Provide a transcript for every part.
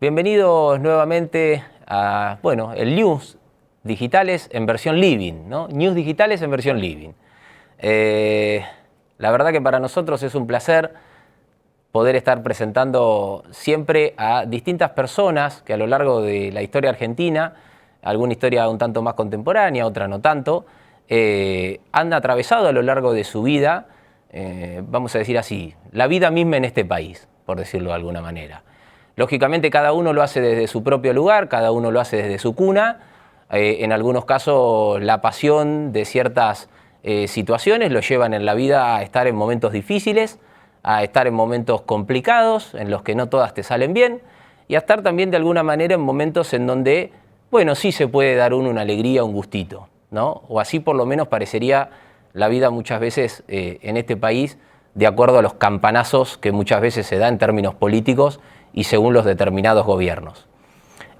Bienvenidos nuevamente a, el News Digitales en versión Living, ¿no? News Digitales en versión Living. La verdad que para nosotros es un placer poder estar presentando siempre a distintas personas que a lo largo de la historia argentina, alguna historia un tanto más contemporánea, otra no tanto, han atravesado a lo largo de su vida, vamos a decir así, la vida misma en este país, por decirlo de alguna manera. Lógicamente cada uno lo hace desde su propio lugar, cada uno lo hace desde su cuna. En algunos casos la pasión de ciertas situaciones lo llevan en la vida a estar en momentos difíciles, a estar en momentos complicados, en los que no todas te salen bien, y a estar también de alguna manera en momentos en donde, sí se puede dar uno una alegría, un gustito, ¿no? O así por lo menos parecería la vida muchas veces en este país, de acuerdo a los campanazos que muchas veces se da en términos políticos y según los determinados gobiernos.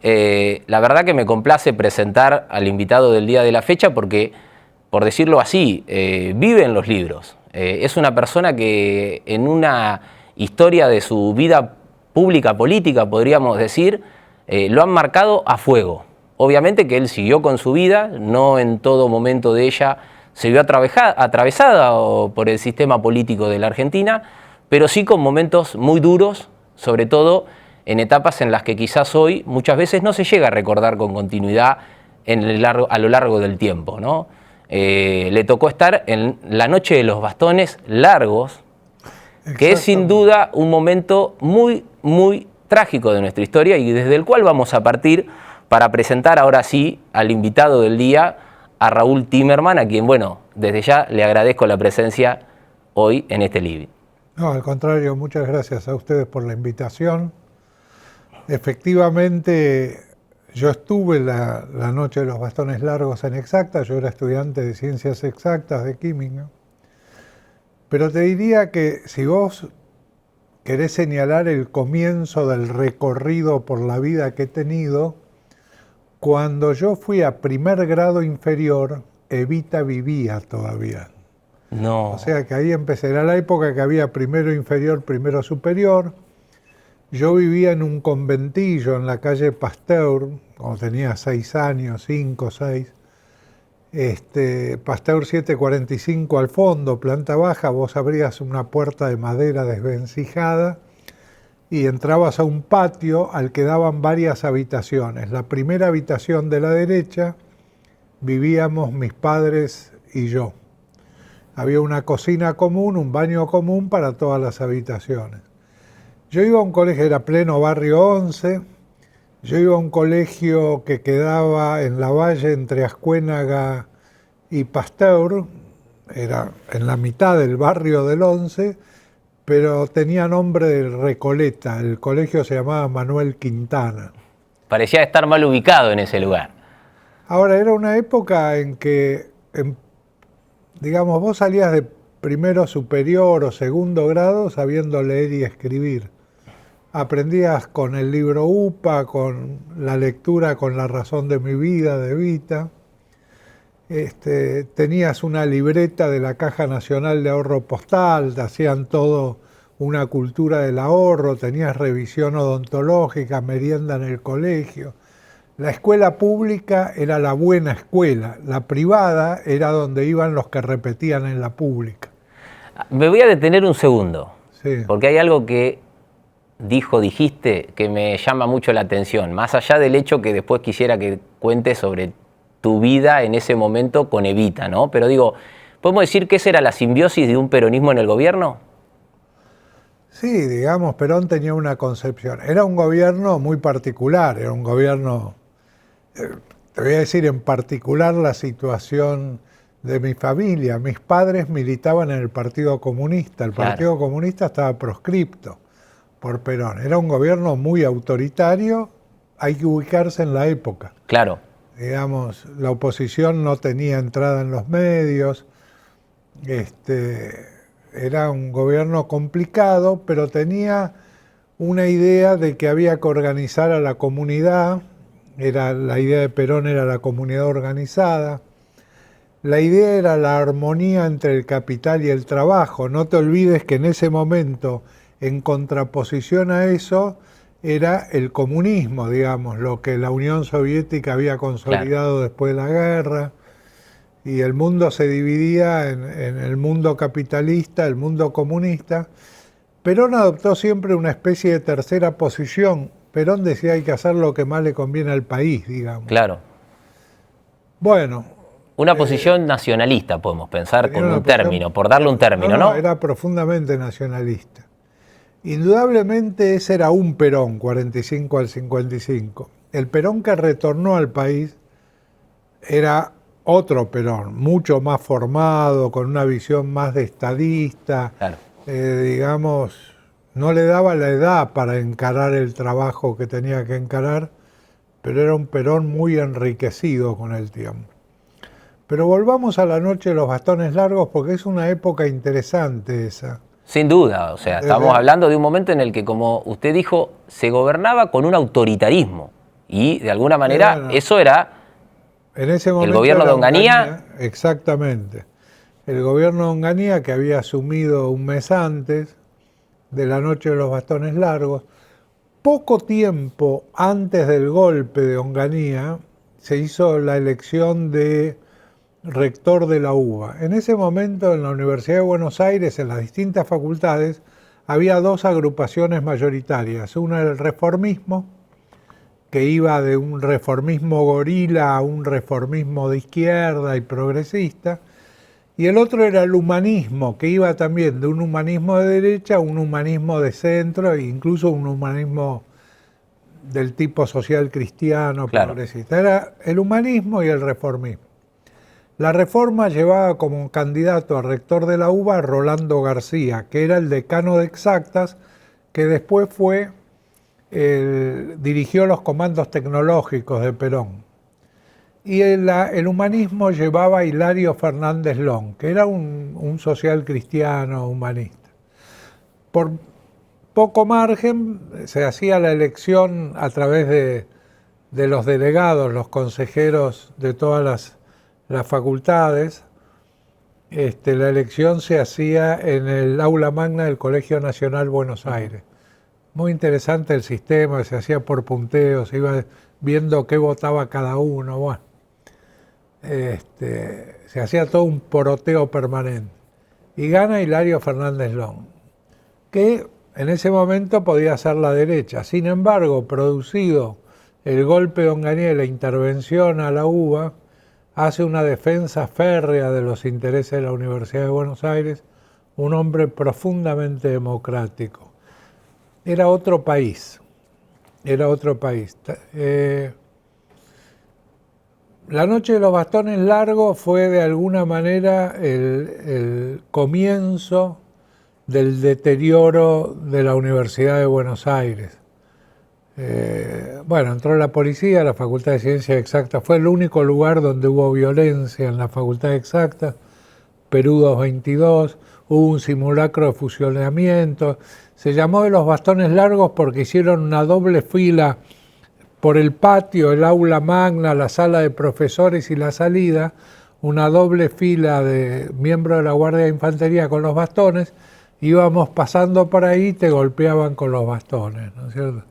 La verdad que me complace presentar al invitado del día de la fecha porque, por decirlo así, vive en los libros. Es una persona que en una historia de su vida pública, política, podríamos decir, lo han marcado a fuego. Obviamente que él siguió con su vida, no en todo momento de ella se vio atravesada por el sistema político de la Argentina, pero sí con momentos muy duros, sobre todo en etapas en las que quizás hoy muchas veces no se llega a recordar con continuidad a lo largo del tiempo, ¿no? Le tocó estar en la noche de los bastones largos, que es sin duda un momento muy, muy trágico de nuestra historia y desde el cual vamos a partir para presentar ahora sí al invitado del día, a Raúl Timerman, a quien, desde ya le agradezco la presencia hoy en este living. No, al contrario, muchas gracias a ustedes por la invitación. Efectivamente, yo estuve la noche de los bastones largos en Exacta, yo era estudiante de Ciencias Exactas de Química, pero te diría que si vos querés señalar el comienzo del recorrido por la vida que he tenido, cuando yo fui a primer grado inferior, Evita vivía todavía. No. O sea que ahí empezará la época que había primero inferior, primero superior. Yo vivía en un conventillo en la calle Pasteur, cuando tenía 6 años, 5, 6. Pasteur 745 al fondo, planta baja, vos abrías una puerta de madera desvencijada y entrabas a un patio al que daban varias habitaciones. La primera habitación de la derecha vivíamos mis padres y yo. Había una cocina común, un baño común para todas las habitaciones. Yo iba a un colegio, era pleno barrio 11, yo iba a un colegio que quedaba en la valle entre Ascuénaga y Pasteur, era en la mitad del barrio del 11, pero tenía nombre de Recoleta, el colegio se llamaba Manuel Quintana. Parecía estar mal ubicado en ese lugar. Ahora, era una época en que, digamos, vos salías de primero superior o segundo grado sabiendo leer y escribir. Aprendías con el libro UPA, con la lectura Con la razón de mi vida, de Evita. Tenías una libreta de la Caja Nacional de Ahorro Postal, te hacían todo una cultura del ahorro, tenías revisión odontológica, merienda en el colegio. La escuela pública era la buena escuela, la privada era donde iban los que repetían en la pública. Me voy a detener un segundo, Sí. porque hay algo que dijiste, que me llama mucho la atención, más allá del hecho que después quisiera que cuentes sobre tu vida en ese momento con Evita, ¿no? Pero digo, ¿podemos decir que esa era la simbiosis de un peronismo en el gobierno? Sí, digamos, Perón tenía una concepción. Era un gobierno muy particular, era un gobierno, te voy a decir en particular la situación de mi familia. Mis padres militaban en el Partido Comunista, el Partido Comunista estaba proscripto por Perón. Era un gobierno muy autoritario, hay que ubicarse en la época. Claro. Digamos, la oposición no tenía entrada en los medios, era un gobierno complicado, pero tenía una idea de que había que organizar a la comunidad, la idea de Perón era la comunidad organizada, la idea era la armonía entre el capital y el trabajo. No te olvides que en ese momento, en contraposición a eso, era el comunismo, digamos, lo que la Unión Soviética había consolidado después de la guerra, y el mundo se dividía en el mundo capitalista, el mundo comunista. Perón adoptó siempre una especie de tercera posición. Perón decía hay que hacer lo que más le conviene al país, digamos. Claro. Bueno. Una posición nacionalista, podemos pensar, con un término, por darle un término, ¿no? Era profundamente nacionalista. Indudablemente ese era un Perón, 45 al 55. El Perón que retornó al país era otro Perón, mucho más formado, con una visión más de estadista, claro. Digamos, no le daba la edad para encarar el trabajo que tenía que encarar, pero era un Perón muy enriquecido con el tiempo. Pero volvamos a la noche de los bastones largos, porque es una época interesante esa. Sin duda, o sea, estamos hablando de un momento en el que, como usted dijo, se gobernaba con un autoritarismo, y de alguna manera eso era en ese momento el gobierno de Onganía. Exactamente. El gobierno de Onganía, que había asumido un mes antes de la noche de los bastones largos, poco tiempo antes del golpe de Onganía, se hizo la elección de rector de la UBA. En ese momento, en la Universidad de Buenos Aires, en las distintas facultades, había dos agrupaciones mayoritarias. Una era el reformismo, que iba de un reformismo gorila a un reformismo de izquierda y progresista, y el otro era el humanismo, que iba también de un humanismo de derecha a un humanismo de centro, e incluso un humanismo del tipo social cristiano, progresista. Era el humanismo y el reformismo. La Reforma llevaba como candidato a rector de la UBA a Rolando García, que era el decano de Exactas, que después dirigió los comandos tecnológicos de Perón. Y el humanismo llevaba a Hilario Fernández Long, que era un social cristiano humanista. Por poco margen se hacía la elección a través de los delegados, los consejeros de todas las facultades. La elección se hacía en el aula magna del Colegio Nacional Buenos Aires. Muy interesante el sistema, se hacía por punteo, se iba viendo qué votaba cada uno. Bueno, se hacía todo un poroteo permanente. Y gana Hilario Fernández Long, que en ese momento podía ser la derecha. Sin embargo, producido el golpe de Onganía y la intervención a la UBA, hace una defensa férrea de los intereses de la Universidad de Buenos Aires, un hombre profundamente democrático. Era otro país, era otro país. La noche de los bastones largos fue de alguna manera el comienzo del deterioro de la Universidad de Buenos Aires. Bueno, entró la policía, la Facultad de Ciencias Exactas, fue el único lugar donde hubo violencia en la Facultad de Exactas, Perú 222, hubo un simulacro de fusilamiento, se llamó de los bastones largos porque hicieron una doble fila por el patio, el aula magna, la sala de profesores y la salida, una doble fila de miembros de la Guardia de Infantería con los bastones, íbamos pasando por ahí y te golpeaban con los bastones, ¿no es cierto?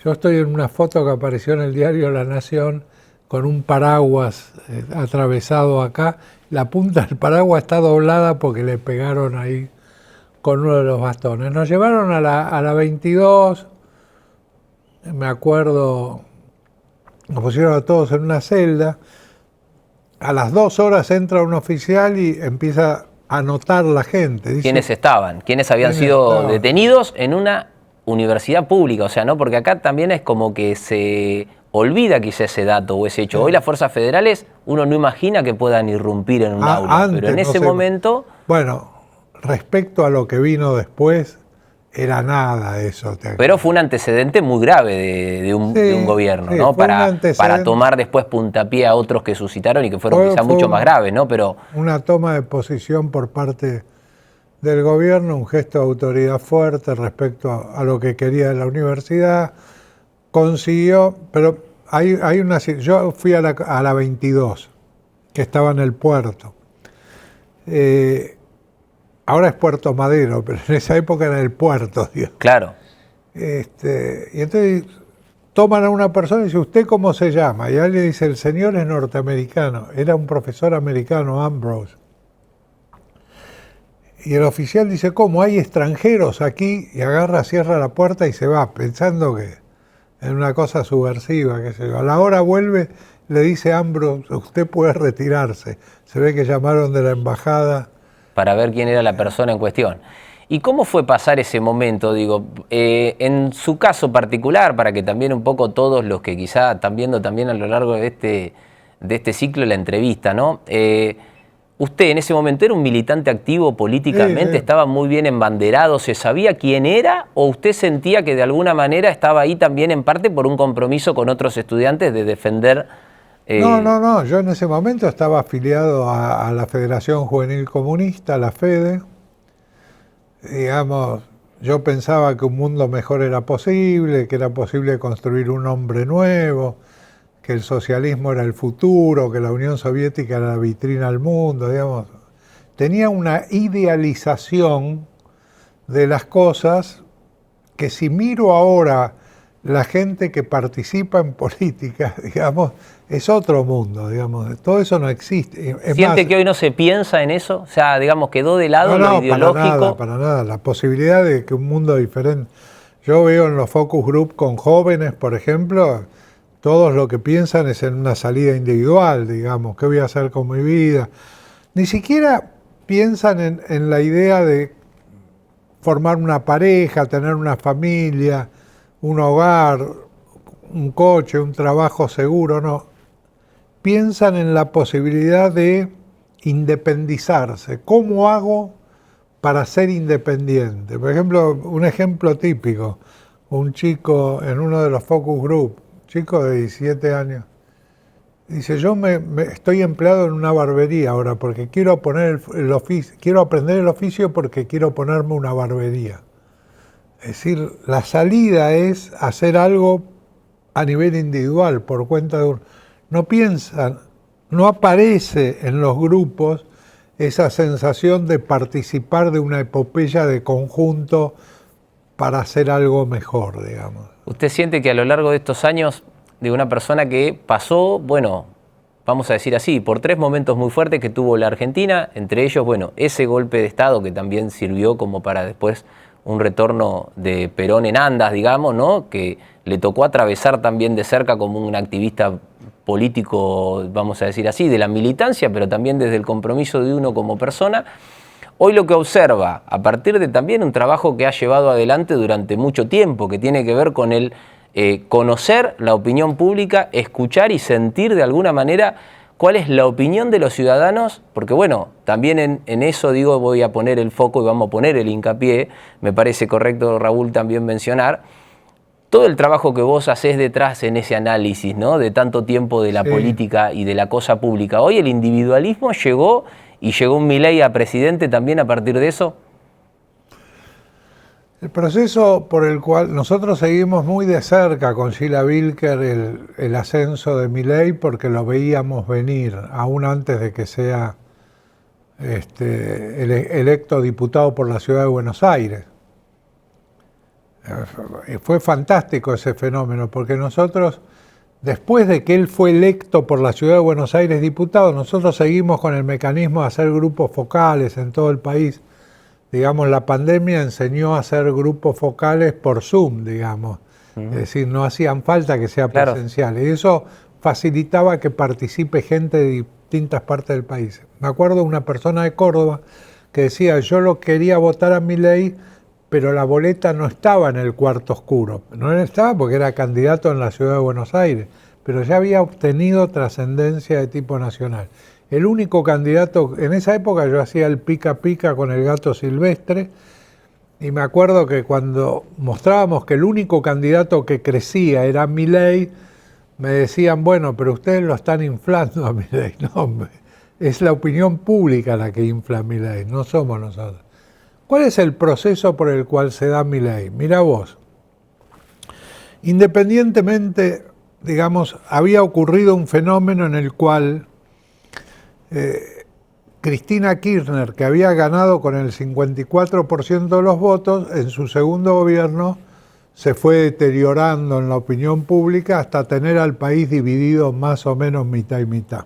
Yo estoy en una foto que apareció en el diario La Nación con un paraguas atravesado acá. La punta del paraguas está doblada porque le pegaron ahí con uno de los bastones. Nos llevaron a la 22, me acuerdo, nos pusieron a todos en una celda. A las 2 horas entra un oficial y empieza a anotar la gente. Dice, ¿quiénes estaban? ¿Quiénes habían sido detenidos en una universidad pública? O sea, ¿no? Porque acá también es como que se olvida quizá ese dato o ese hecho. Sí. Hoy las fuerzas federales uno no imagina que puedan irrumpir en un aula, pero en ese momento... Bueno, respecto a lo que vino después, era nada eso. Pero fue un antecedente muy grave de un gobierno, ¿no? Para tomar después puntapié a otros que suscitaron y que fueron quizá mucho más graves, ¿no? Pero una toma de posición por parte del gobierno, un gesto de autoridad fuerte respecto a lo que quería la universidad, consiguió, pero hay una... Yo fui a la 22, que estaba en el puerto. Ahora es Puerto Madero, pero en esa época era el puerto, digamos. Claro. Y entonces toman a una persona y dice, ¿usted cómo se llama? Y él le dice, el señor es norteamericano. Era un profesor americano, Ambrose. Y el oficial dice, ¿cómo? ¿Hay extranjeros aquí? Y agarra, cierra la puerta y se va, pensando que es una cosa subversiva, qué sé yo. A la hora vuelve, le dice Ambrose, usted puede retirarse. Se ve que llamaron de la embajada. Para ver quién era la persona en cuestión. ¿Y cómo fue pasar ese momento? Digo, en su caso particular, para que también un poco todos los que quizá están viendo también a lo largo de este ciclo la entrevista, ¿no? ¿Usted en ese momento era un militante activo políticamente? Sí. ¿Estaba muy bien embanderado? ¿Se sabía quién era? ¿O usted sentía que de alguna manera estaba ahí también en parte por un compromiso con otros estudiantes de defender? No, yo en ese momento estaba afiliado a la Federación Juvenil Comunista, la FEDE. Digamos, yo pensaba que un mundo mejor era posible, que era posible construir un hombre nuevo, que el socialismo era el futuro, que la Unión Soviética era la vitrina al mundo, digamos. Tenía una idealización de las cosas que si miro ahora la gente que participa en política, digamos, es otro mundo, digamos, todo eso no existe. ¿Siente que hoy no se piensa en eso? O sea, digamos, quedó de lado lo ideológico. Para nada, la posibilidad de que un mundo diferente. Yo veo en los focus group con jóvenes, por ejemplo, todos lo que piensan es en una salida individual, digamos, ¿qué voy a hacer con mi vida? Ni siquiera piensan en la idea de formar una pareja, tener una familia, un hogar, un coche, un trabajo seguro, no. Piensan en la posibilidad de independizarse. ¿Cómo hago para ser independiente? Por ejemplo, un ejemplo típico, un chico en uno de los focus group, chico de 17 años, dice, yo estoy empleado en una barbería ahora porque quiero quiero aprender el oficio porque quiero ponerme una barbería. Es decir, la salida es hacer algo a nivel individual, por cuenta de uno. No piensan, no aparece en los grupos esa sensación de participar de una epopeya de conjunto para hacer algo mejor, digamos. ¿Usted siente que a lo largo de estos años, de una persona que pasó, bueno, vamos a decir así, por 3 momentos muy fuertes que tuvo la Argentina, entre ellos, bueno, ese golpe de Estado que también sirvió como para después un retorno de Perón en andas, digamos, ¿no? Que le tocó atravesar también de cerca como un activista político, vamos a decir así, de la militancia, pero también desde el compromiso de uno como persona. Hoy lo que observa, a partir de también un trabajo que ha llevado adelante durante mucho tiempo, que tiene que ver con el conocer la opinión pública, escuchar y sentir de alguna manera cuál es la opinión de los ciudadanos, porque bueno, también en eso digo, voy a poner el foco y vamos a poner el hincapié, me parece correcto, Raúl, también mencionar, todo el trabajo que vos hacés detrás en ese análisis, ¿no? De tanto tiempo de la política y de la cosa pública. Hoy el individualismo llegó y llegó un Milei a presidente también a partir de eso. El proceso por el cual nosotros seguimos muy de cerca con Sheila Wilker el ascenso de Milei porque lo veíamos venir, aún antes de que sea electo diputado por la Ciudad de Buenos Aires. Fue fantástico ese fenómeno, porque nosotros, después de que él fue electo por la Ciudad de Buenos Aires diputado, nosotros seguimos con el mecanismo de hacer grupos focales en todo el país. Digamos, la pandemia enseñó a hacer grupos focales por Zoom, digamos. Es decir, no hacían falta que sea presencial. Y eso facilitaba que participe gente de distintas partes del país. Me acuerdo de una persona de Córdoba que decía, yo lo quería votar a Milei, pero la boleta no estaba en el cuarto oscuro. No estaba porque era candidato en la Ciudad de Buenos Aires, pero ya había obtenido trascendencia de tipo nacional. El único candidato, en esa época yo hacía el pica pica con el gato silvestre, y me acuerdo que cuando mostrábamos que el único candidato que crecía era Milei, me decían, bueno, pero ustedes lo están inflando a Milei. No, hombre, es la opinión pública la que infla a Milei, no somos nosotros. ¿Cuál es el proceso por el cual se da Milei? Mira vos, independientemente, digamos, había ocurrido un fenómeno en el cual Cristina Kirchner, que había ganado con el 54% de los votos, en su segundo gobierno se fue deteriorando en la opinión pública hasta tener al país dividido más o menos mitad y mitad.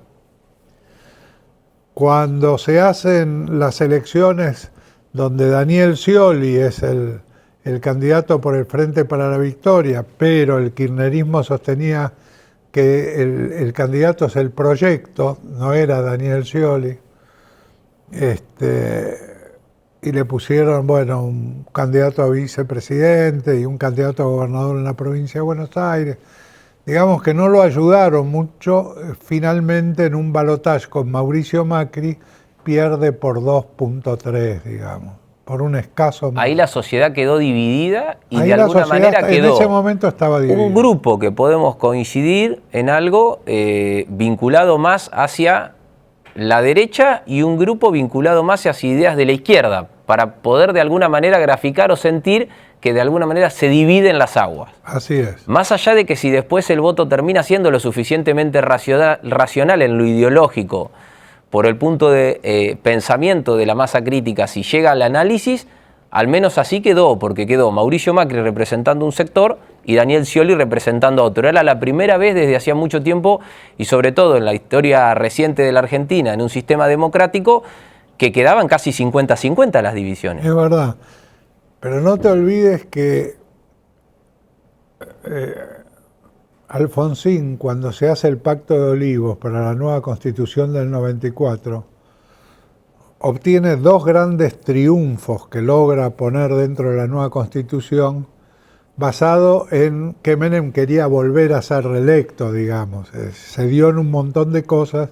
Cuando se hacen las elecciones donde Daniel Scioli es el candidato por el Frente para la Victoria, pero el kirchnerismo sostenía que el candidato es el proyecto, no era Daniel Scioli, y le pusieron, bueno, un candidato a vicepresidente y un candidato a gobernador en la provincia de Buenos Aires. Digamos que no lo ayudaron mucho, finalmente en un balotaje con Mauricio Macri pierde por 2.3, digamos, por un escaso... Ahí la sociedad quedó dividida y ahí de alguna manera quedó... En ese momento estaba dividida. Un grupo que podemos coincidir en algo vinculado más hacia la derecha y un grupo vinculado más hacia ideas de la izquierda, para poder de alguna manera graficar o sentir que de alguna manera se dividen las aguas. Así es. Más allá de que si después el voto termina siendo lo suficientemente racional en lo ideológico, por el punto de pensamiento de la masa crítica, si llega al análisis, al menos así quedó, porque quedó Mauricio Macri representando un sector y Daniel Scioli representando a otro. Era la primera vez desde hacía mucho tiempo, y sobre todo en la historia reciente de la Argentina, en un sistema democrático, que quedaban casi 50-50 las divisiones. Es verdad. Pero no te olvides que Alfonsín, cuando se hace el Pacto de Olivos para la nueva Constitución del 94, obtiene dos grandes triunfos que logra poner dentro de la nueva Constitución, basado en que Menem quería volver a ser reelecto, digamos. Se dio en un montón de cosas.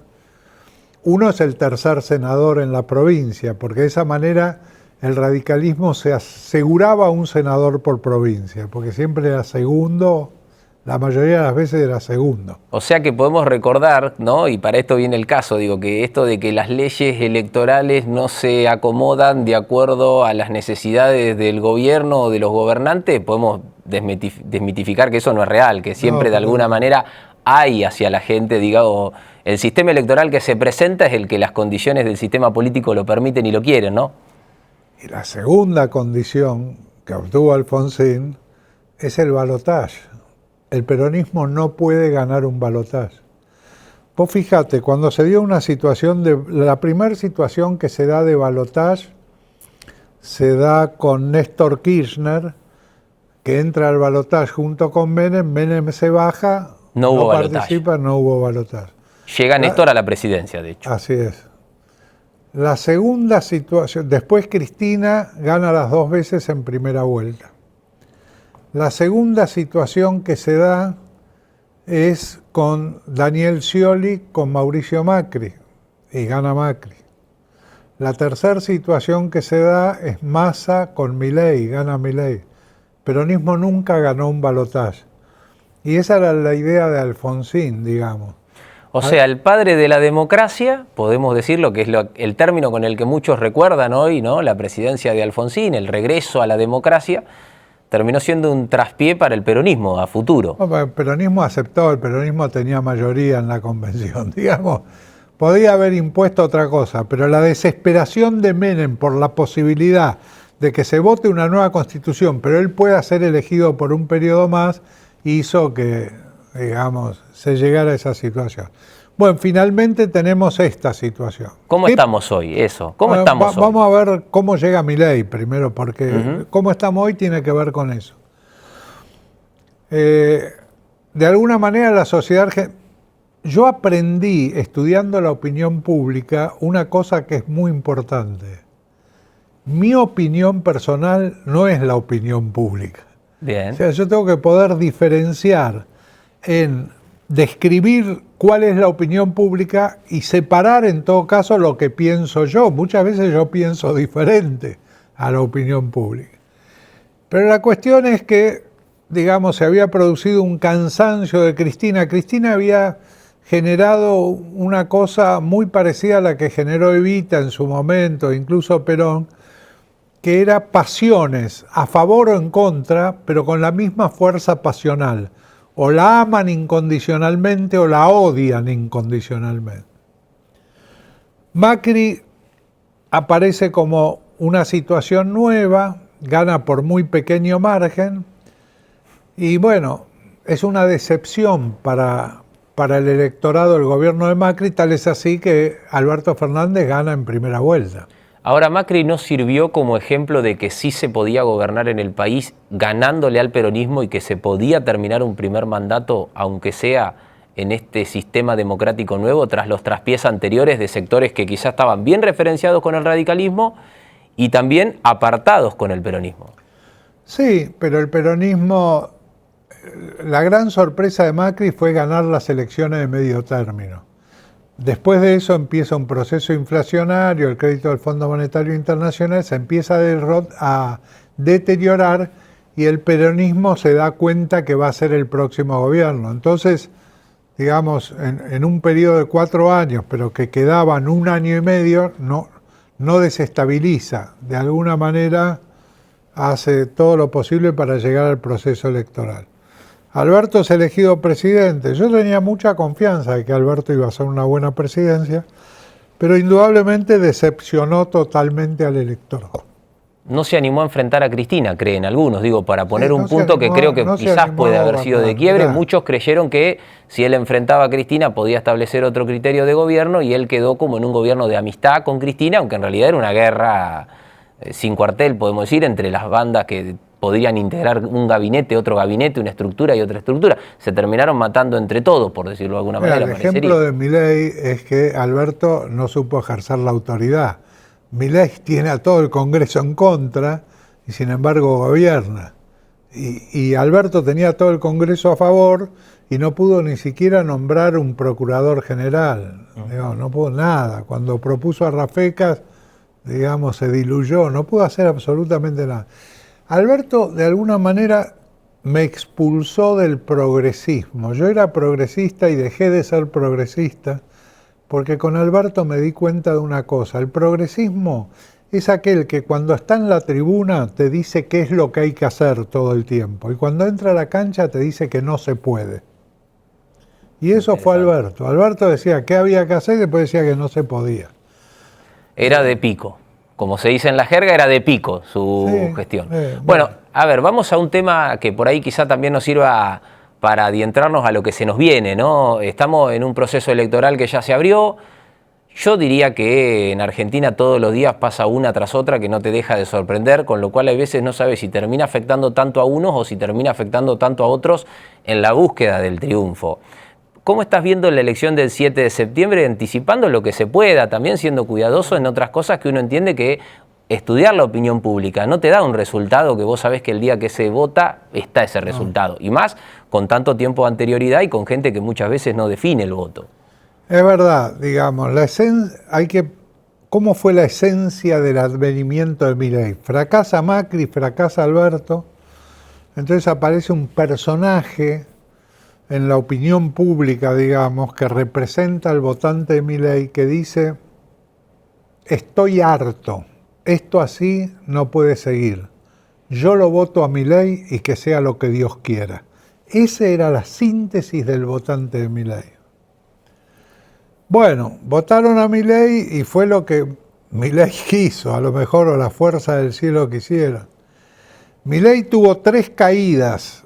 Uno es el tercer senador en la provincia, porque de esa manera el radicalismo se aseguraba un senador por provincia, porque siempre era segundo, la mayoría de las veces era segundo. O sea que podemos recordar, ¿no? Y para esto viene el caso, digo, que esto de que las leyes electorales no se acomodan de acuerdo a las necesidades del gobierno o de los gobernantes, podemos desmitificar que eso no es real, que siempre de alguna manera hay hacia la gente, digamos, el sistema electoral que se presenta es el que las condiciones del sistema político lo permiten y lo quieren, ¿no? Y la segunda condición que obtuvo Alfonsín es el balotaje. El peronismo no puede ganar un balotaje. Vos fíjate, cuando se dio una situación la primera situación que se da de balotaje se da con Néstor Kirchner, que entra al balotaje junto con Menem, Menem se baja, no participa, no hubo balotaje. Llega Néstor a la presidencia, de hecho. Así es. La segunda situación, después Cristina gana las dos veces en primera vuelta. La segunda situación que se da es con Daniel Scioli, con Mauricio Macri, y gana Macri. La tercera situación que se da es Massa con Milei, gana Milei. Peronismo nunca ganó un balotaje. Y esa era la idea de Alfonsín, digamos. O sea, el padre de la democracia, podemos decirlo, que es el término con el que muchos recuerdan hoy, ¿no? La presidencia de Alfonsín, el regreso a la democracia, terminó siendo un traspié para el peronismo a futuro. El peronismo aceptó, el peronismo tenía mayoría en la convención, digamos. Podía haber impuesto otra cosa, pero la desesperación de Menem por la posibilidad de que se vote una nueva constitución, pero él pueda ser elegido por un periodo más, hizo que, digamos, se llegara a esa situación. Bueno, finalmente tenemos esta situación. ¿Cómo estamos hoy? Eso. ¿Cómo estamos hoy? Vamos a ver cómo llega Milei primero, porque cómo estamos hoy tiene que ver con eso. De alguna manera la sociedad argentina... Yo aprendí, estudiando la opinión pública, una cosa que es muy importante. Mi opinión personal no es la opinión pública. Bien. O sea, yo tengo que poder diferenciar en describir cuál es la opinión pública y separar en todo caso lo que pienso yo. Muchas veces yo pienso diferente a la opinión pública. Pero la cuestión es que, digamos, se había producido un cansancio de Cristina. Cristina había generado una cosa muy parecida a la que generó Evita en su momento, incluso Perón, que era pasiones, a favor o en contra, pero con la misma fuerza pasional. O la aman incondicionalmente o la odian incondicionalmente. Macri aparece como una situación nueva, gana por muy pequeño margen, Y bueno, es una decepción para el electorado del gobierno de Macri, tal es así que Alberto Fernández gana en primera vuelta. Ahora, Macri no sirvió como ejemplo de que sí se podía gobernar en el país ganándole al peronismo y que se podía terminar un primer mandato, aunque sea en este sistema democrático nuevo, tras los traspiés anteriores de sectores que quizás estaban bien referenciados con el radicalismo y también apartados con el peronismo. Sí, pero el peronismo, la gran sorpresa de Macri fue ganar las elecciones de medio término. Después de eso empieza un proceso inflacionario, el crédito del Fondo Monetario Internacional se empieza a deteriorar y el peronismo se da cuenta que va a ser el próximo gobierno. Entonces, digamos, en un periodo de 4 años, pero que quedaban 1 año y medio, no desestabiliza. De alguna manera hace todo lo posible para llegar al proceso electoral. Alberto es elegido presidente. Yo tenía mucha confianza de que Alberto iba a hacer una buena presidencia, pero indudablemente decepcionó totalmente al electorado. No se animó a enfrentar a Cristina, creen algunos, digo, para poner un punto que creo que quizás puede haber sido de quiebre. Muchos creyeron que si él enfrentaba a Cristina podía establecer otro criterio de gobierno y él quedó como en un gobierno de amistad con Cristina, aunque en realidad era una guerra sin cuartel, podemos decir, entre las bandas que podrían integrar un gabinete, otro gabinete, una estructura y otra estructura. Se terminaron matando entre todos, por decirlo de alguna manera. El ejemplo de Milei es que Alberto no supo ejercer la autoridad. Milei tiene a todo el Congreso en contra y sin embargo gobierna. Y Alberto tenía todo el Congreso a favor y no pudo ni siquiera nombrar un procurador general. No pudo nada. Cuando propuso a Rafecas, digamos, se diluyó, no pudo hacer absolutamente nada. Alberto, de alguna manera, me expulsó del progresismo. Yo era progresista y dejé de ser progresista porque con Alberto me di cuenta de una cosa. El progresismo es aquel que cuando está en la tribuna te dice qué es lo que hay que hacer todo el tiempo y cuando entra a la cancha te dice que no se puede. Y eso fue Alberto. Alberto decía qué había que hacer y después decía que no se podía. Era de pico. Como se dice en la jerga, era de pico su gestión. Bueno, a ver, vamos a un tema que por ahí quizá también nos sirva para adentrarnos a lo que se nos viene, ¿no? Estamos en un proceso electoral que ya se abrió. Yo diría que en Argentina todos los días pasa una tras otra que no te deja de sorprender, con lo cual hay veces no sabes si termina afectando tanto a unos o si termina afectando tanto a otros en la búsqueda del triunfo. ¿Cómo estás viendo la elección del 7 de septiembre, anticipando lo que se pueda, también siendo cuidadoso en otras cosas que uno entiende que estudiar la opinión pública no te da un resultado que vos sabés que el día que se vota está ese resultado? Y más con tanto tiempo de anterioridad y con gente que muchas veces no define el voto. Es verdad, digamos, ¿cómo fue la esencia del advenimiento de Milei? Fracasa Macri, fracasa Alberto, entonces aparece un personaje en la opinión pública, digamos, que representa al votante de Milei, que dice, estoy harto, esto así no puede seguir, yo lo voto a Milei y que sea lo que Dios quiera. Esa era la síntesis del votante de Milei. Bueno, votaron a Milei y fue lo que Milei quiso, a lo mejor, o la fuerza del cielo quisiera. Milei tuvo 3 caídas.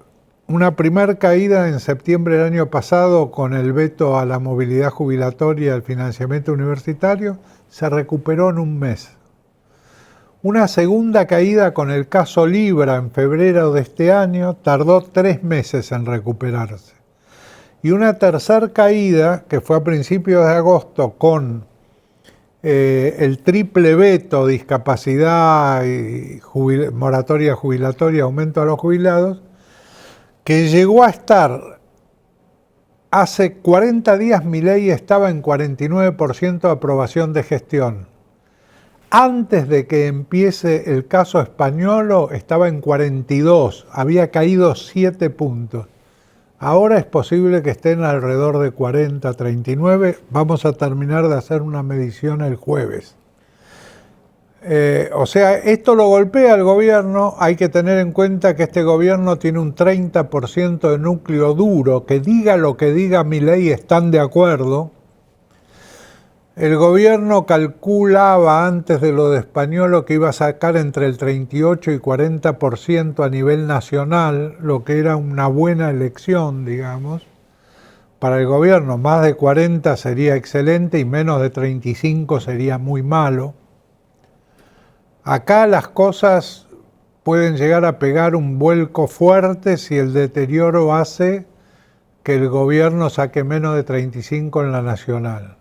Una primera caída en septiembre del año pasado con el veto a la movilidad jubilatoria y al financiamiento universitario, se recuperó en un mes. Una segunda caída con el caso Libra en febrero de este año, tardó 3 meses en recuperarse. Y una tercera caída, que fue a principios de agosto con el triple veto, discapacidad y moratoria jubilatoria, aumento a los jubilados, que llegó a estar, hace 40 días Milei estaba en 49% de aprobación de gestión. Antes de que empiece el caso Españolo estaba en 42, había caído 7 puntos. Ahora es posible que estén alrededor de 40, 39. Vamos a terminar de hacer una medición el jueves. O sea, esto lo golpea al gobierno. Hay que tener en cuenta que este gobierno tiene un 30% de núcleo duro, que diga lo que diga Milei están de acuerdo. El gobierno calculaba antes de lo de Españolo que iba a sacar entre el 38 y 40% a nivel nacional, lo que era una buena elección, digamos. Para el gobierno más de 40 sería excelente y menos de 35 sería muy malo. Acá las cosas pueden llegar a pegar un vuelco fuerte si el deterioro hace que el gobierno saque menos de 35 en la nacional.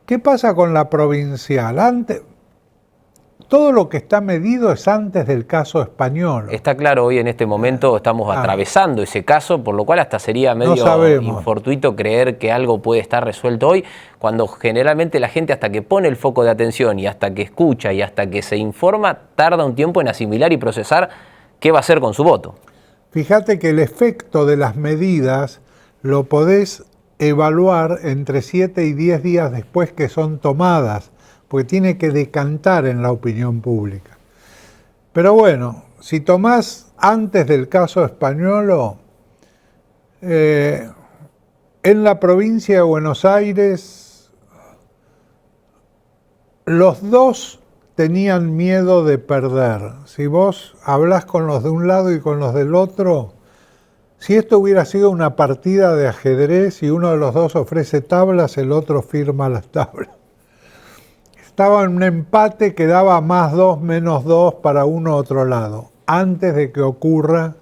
¿Qué pasa con la provincial? Todo lo que está medido es antes del caso español. Está claro, hoy en este momento estamos atravesando ese caso, por lo cual hasta sería medio infortuito creer que algo puede estar resuelto hoy, cuando generalmente la gente hasta que pone el foco de atención y hasta que escucha y hasta que se informa, tarda un tiempo en asimilar y procesar qué va a hacer con su voto. Fíjate que el efecto de las medidas lo podés evaluar entre 7 y 10 días después que son tomadas, porque tiene que decantar en la opinión pública. Pero bueno, si tomás antes del caso Españolo, en la provincia de Buenos Aires, los dos tenían miedo de perder. Si vos hablás con los de un lado y con los del otro, si esto hubiera sido una partida de ajedrez y uno de los dos ofrece tablas, el otro firma las tablas. Estaba en un empate que daba +2, -2 para uno u otro lado, antes de que ocurra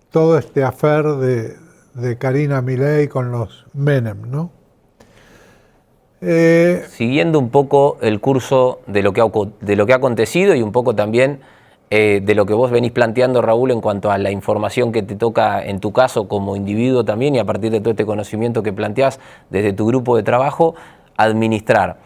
todo este affair de Karina Milei con los Menem, ¿no? Siguiendo un poco el curso de lo que ha acontecido y un poco también de lo que vos venís planteando, Raúl, en cuanto a la información que te toca en tu caso como individuo también y a partir de todo este conocimiento que planteás desde tu grupo de trabajo, administrar.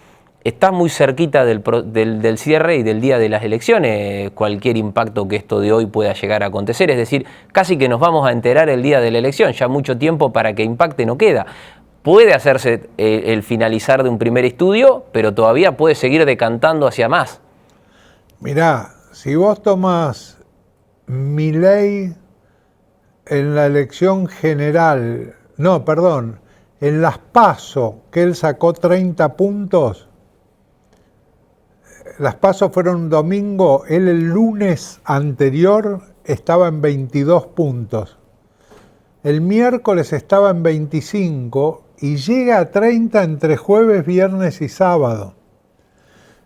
Está muy cerquita del cierre y del día de las elecciones cualquier impacto que esto de hoy pueda llegar a acontecer, es decir, casi que nos vamos a enterar el día de la elección, ya mucho tiempo para que impacte no queda. Puede hacerse el finalizar de un primer estudio, pero todavía puede seguir decantando hacia más. Mirá, si vos tomás Milei en la elección general, en las PASO, que él sacó 30 puntos, las PASO fueron un domingo, él el lunes anterior estaba en 22 puntos. El miércoles estaba en 25 y llega a 30 entre jueves, viernes y sábado.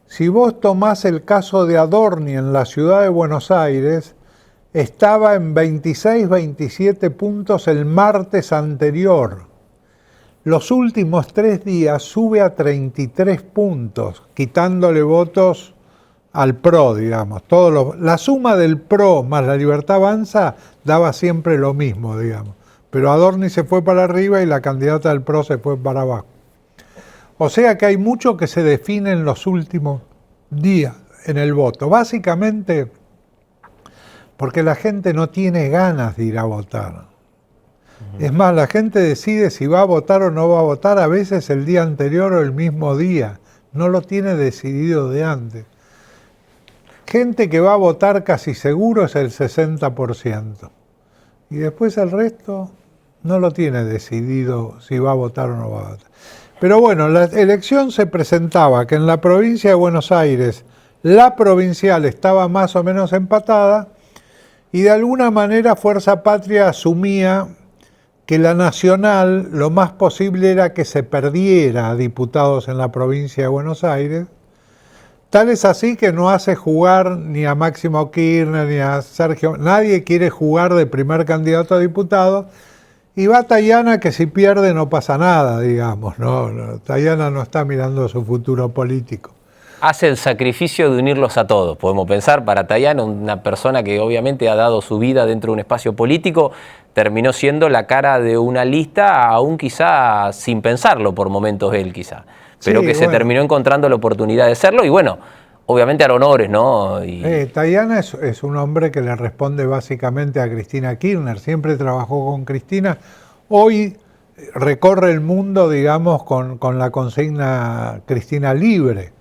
Si vos tomás el caso de Adorni en la ciudad de Buenos Aires, estaba en 26, 27 puntos el martes anterior. Los últimos 3 días sube a 33 puntos, quitándole votos al PRO, digamos. La suma del PRO más la Libertad Avanza daba siempre lo mismo, digamos. Pero Adorni se fue para arriba y la candidata del PRO se fue para abajo. O sea que hay mucho que se define en los últimos días en el voto. Básicamente porque la gente no tiene ganas de ir a votar. Es más, la gente decide si va a votar o no va a votar a veces el día anterior o el mismo día. No lo tiene decidido de antes. Gente que va a votar casi seguro es el 60%. Y después el resto no lo tiene decidido si va a votar o no va a votar. Pero bueno, la elección se presentaba que en la provincia de Buenos Aires la provincial estaba más o menos empatada y de alguna manera Fuerza Patria asumía que la nacional lo más posible era que se perdiera diputados en la provincia de Buenos Aires. Tal es así que no hace jugar ni a Máximo Kirchner ni a Sergio, nadie quiere jugar de primer candidato a diputado, y va Tayana que si pierde no pasa nada, digamos, no, Tayana no está mirando su futuro político. Hace el sacrificio de unirlos a todos, podemos pensar, para Tayana, una persona que obviamente ha dado su vida dentro de un espacio político, terminó siendo la cara de una lista, aún quizá sin pensarlo por momentos él quizá, pero sí, que se terminó encontrando la oportunidad de serlo y bueno, obviamente a honores, ¿no? Tayana es un hombre que le responde básicamente a Cristina Kirchner, siempre trabajó con Cristina, hoy recorre el mundo, digamos, con la consigna Cristina libre.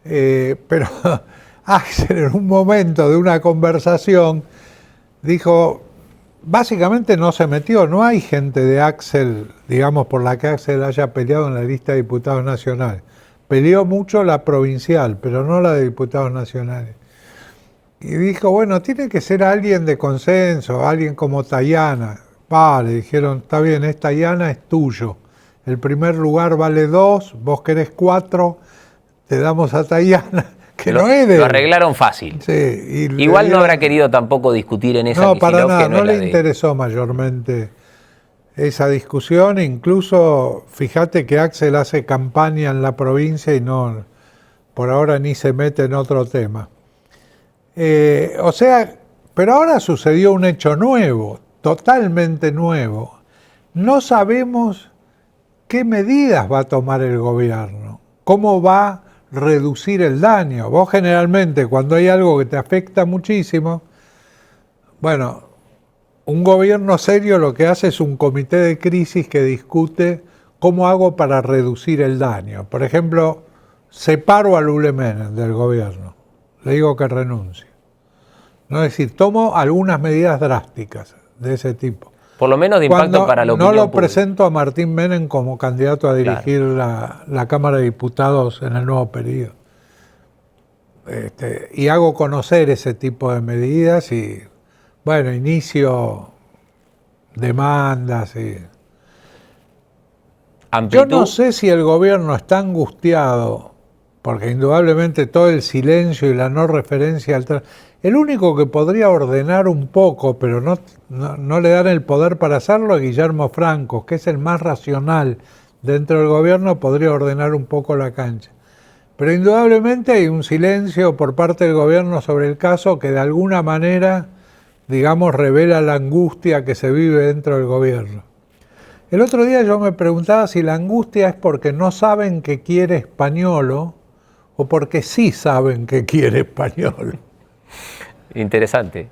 Pero Axel en un momento de una conversación dijo, básicamente no se metió, no hay gente de Axel, digamos, por la que Axel haya peleado en la lista de diputados nacionales. Peleó mucho la provincial, pero no la de diputados nacionales. Y dijo, bueno, tiene que ser alguien de consenso, alguien como Tayana. Le dijeron, está bien, es Tayana, es tuyo. El primer lugar vale 2, vos querés 4, te damos a Tayana, que no es de... Lo arreglaron fácil. Sí, y igual no habrá querido tampoco discutir en esa. No, para nada, que no le interesó mayormente esa discusión. Incluso, fíjate que Axel hace campaña en la provincia y no, por ahora ni se mete en otro tema. O sea, pero ahora sucedió un hecho nuevo, totalmente nuevo. No sabemos qué medidas va a tomar el gobierno, cómo va a reducir el daño. Vos generalmente, cuando hay algo que te afecta muchísimo, bueno, un gobierno serio lo que hace es un comité de crisis que discute cómo hago para reducir el daño. Por ejemplo, separo a Lule Menem del gobierno, le digo que renuncie. No, es decir, tomo algunas medidas drásticas de ese tipo. Por lo menos de impacto para la opinión pública. No lo pública. Presento a Martín Menem como candidato a dirigir la Cámara de Diputados en el nuevo periodo. Y hago conocer ese tipo de medidas y, bueno, inicio demandas. Yo no sé si el gobierno está angustiado, porque indudablemente todo el silencio y la no referencia al... El único que podría ordenar un poco, pero no le dan el poder para hacerlo, es Guillermo Franco, que es el más racional dentro del gobierno, podría ordenar un poco la cancha. Pero indudablemente hay un silencio por parte del gobierno sobre el caso que de alguna manera, digamos, revela la angustia que se vive dentro del gobierno. El otro día yo me preguntaba si la angustia es porque no saben que quiere Spagnolo o porque sí saben que quiere Spagnolo. Interesante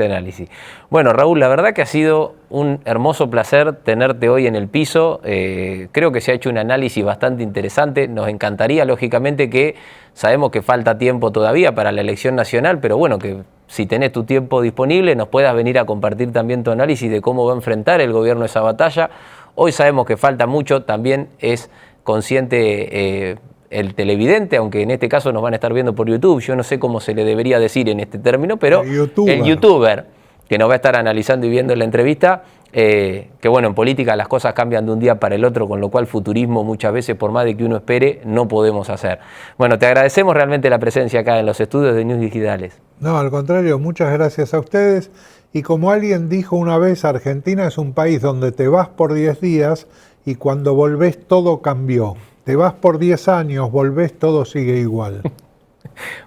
análisis. Bueno, Raúl, la verdad que ha sido un hermoso placer tenerte hoy en el piso. Creo que se ha hecho un análisis bastante interesante. Nos encantaría, lógicamente, que sabemos que falta tiempo todavía para la elección nacional, pero bueno, que si tenés tu tiempo disponible nos puedas venir a compartir también tu análisis de cómo va a enfrentar el gobierno esa batalla. Hoy sabemos que falta mucho, también es consciente el televidente, aunque en este caso nos van a estar viendo por YouTube, yo no sé cómo se le debería decir en este término, pero el youtuber que nos va a estar analizando y viendo la entrevista, que bueno, en política las cosas cambian de un día para el otro, con lo cual futurismo muchas veces, por más de que uno espere, no podemos hacer. Bueno, te agradecemos realmente la presencia acá en los estudios de News Digitales. No, al contrario, muchas gracias a ustedes. Y como alguien dijo una vez, Argentina es un país donde te vas por 10 días y cuando volvés todo cambió. Te vas por 10 años, volvés, todo sigue igual.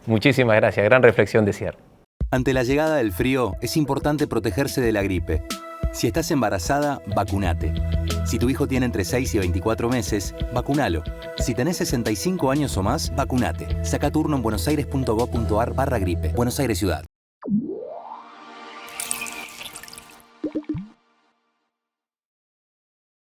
Muchísimas gracias, gran reflexión de cierre. Ante la llegada del frío, es importante protegerse de la gripe. Si estás embarazada, vacunate. Si tu hijo tiene entre 6 y 24 meses, vacunalo. Si tenés 65 años o más, vacunate. Saca turno en buenosaires.gov.ar/gripe. Buenos Aires Ciudad.